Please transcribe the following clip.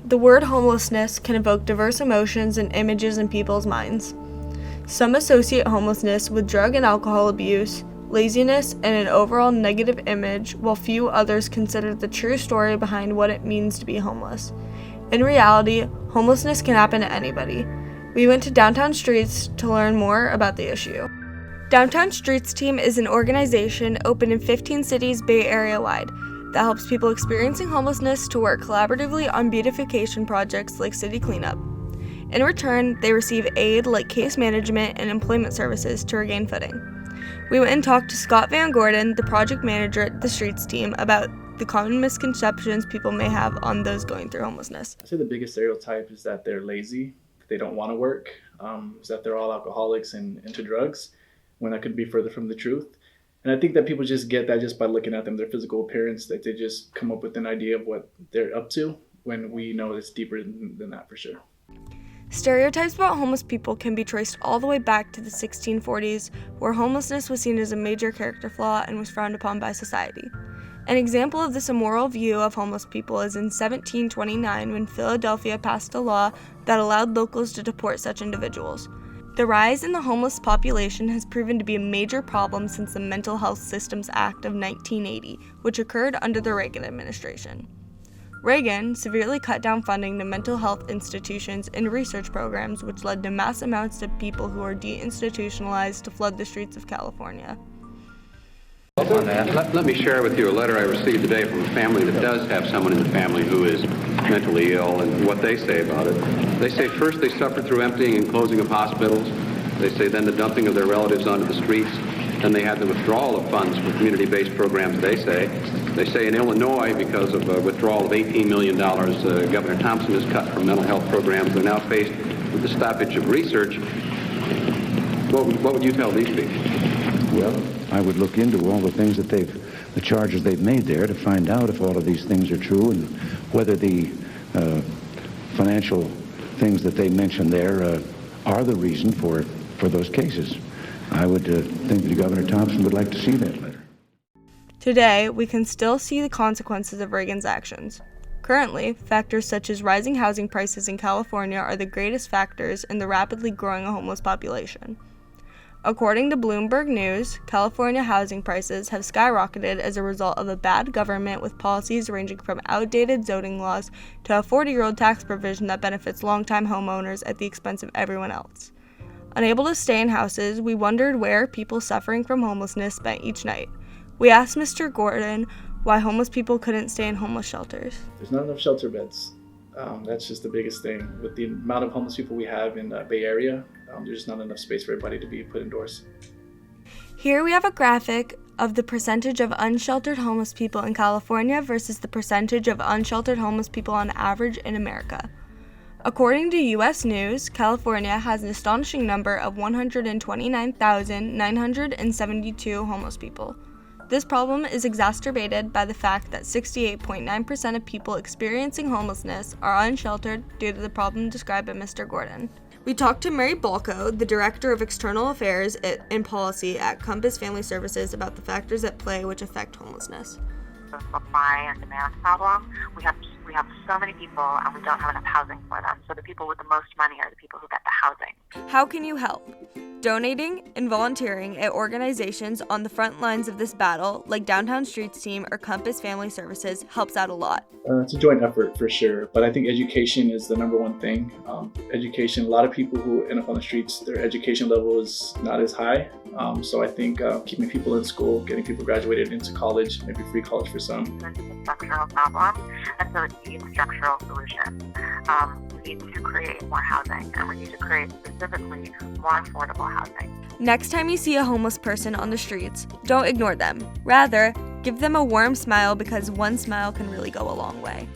The word homelessness can evoke diverse emotions and images in people's minds. Some associate homelessness with drug and alcohol abuse, laziness, and an overall negative image, while few others consider the true story behind what it means to be homeless. In reality, homelessness can happen to anybody. We went to Downtown Streets to learn more about the issue. Downtown Streets Team is an organization open in 15 cities Bay Area wide that helps people experiencing homelessness to work collaboratively on beautification projects like city cleanup. In return, they receive aid like case management and employment services to regain footing. We went and talked to Scott Van Gordon, the project manager at the Streets Team, about the common misconceptions people may have on those going through homelessness. I'd say the biggest stereotype is that they're lazy, they don't want to work, is that they're all alcoholics and into drugs, when that could be further from the truth. And I think that people just get that just by looking at them, their physical appearance, that they just come up with an idea of what they're up to, when we know it's deeper than that for sure. Stereotypes about homeless people can be traced all the way back to the 1640s, where homelessness was seen as a major character flaw and was frowned upon by society. An example of this immoral view of homeless people is in 1729, when Philadelphia passed a law that allowed locals to deport such individuals. The rise in the homeless population has proven to be a major problem since the Mental Health Systems Act of 1980, which occurred under the Reagan administration. Reagan severely cut down funding to mental health institutions and research programs, which led to mass amounts of people who are deinstitutionalized to flood the streets of California. On that, let me share with you a letter I received today from a family that does have someone in the family who is mentally ill, and what they say about it. They say first they suffer through emptying and closing of hospitals. They say then the dumping of their relatives onto the streets. Then they had the withdrawal of funds for community-based programs, they say. They say in Illinois, because of a withdrawal of $18 million Governor Thompson has cut from mental health programs, they're now faced with the stoppage of research. What would you tell these people? Well, I would look into all the things that the charges they've made there to find out if all of these things are true and whether the financial things that they mentioned there are the reason for those cases. I would think that Governor Thompson would like to see that letter. Today, we can still see the consequences of Reagan's actions. Currently, factors such as rising housing prices in California are the greatest factors in the rapidly growing homeless population. According to Bloomberg News, California housing prices have skyrocketed as a result of a bad government with policies ranging from outdated zoning laws to a 40-year-old tax provision that benefits longtime homeowners at the expense of everyone else. Unable to stay in houses, we wondered where people suffering from homelessness spent each night. We asked Mr. Gordon why homeless people couldn't stay in homeless shelters. There's not enough shelter beds. That's just the biggest thing. With the amount of homeless people we have in the Bay Area, there's just not enough space for everybody to be put indoors. Here we have a graphic of the percentage of unsheltered homeless people in California versus the percentage of unsheltered homeless people on average in America. According to U.S. News, California has an astonishing number of 129,972 homeless people. This problem is exacerbated by the fact that 68.9% of people experiencing homelessness are unsheltered due to the problem described by Mr. Gordon. We talked to Mary Balco, the Director of External Affairs and Policy at Compass Family Services, about the factors at play which affect homelessness. The supply and demand problem. We have so many people and we don't have enough housing for them. So the people with the most money are the people who get the housing. How can you help? Donating and volunteering at organizations on the front lines of this battle, like Downtown Streets Team or Compass Family Services, helps out a lot. It's a joint effort for sure, but I think education is the number one thing. Education, a lot of people who end up on the streets, their education level is not as high. So I think keeping people in school, getting people graduated into college, maybe free college for some. This is a structural problem, and so it needs structural solutions. We need to create more housing, and we need to create specifically more affordable housing. Next time you see a homeless person on the streets, don't ignore them. Rather, give them a warm smile, because one smile can really go a long way.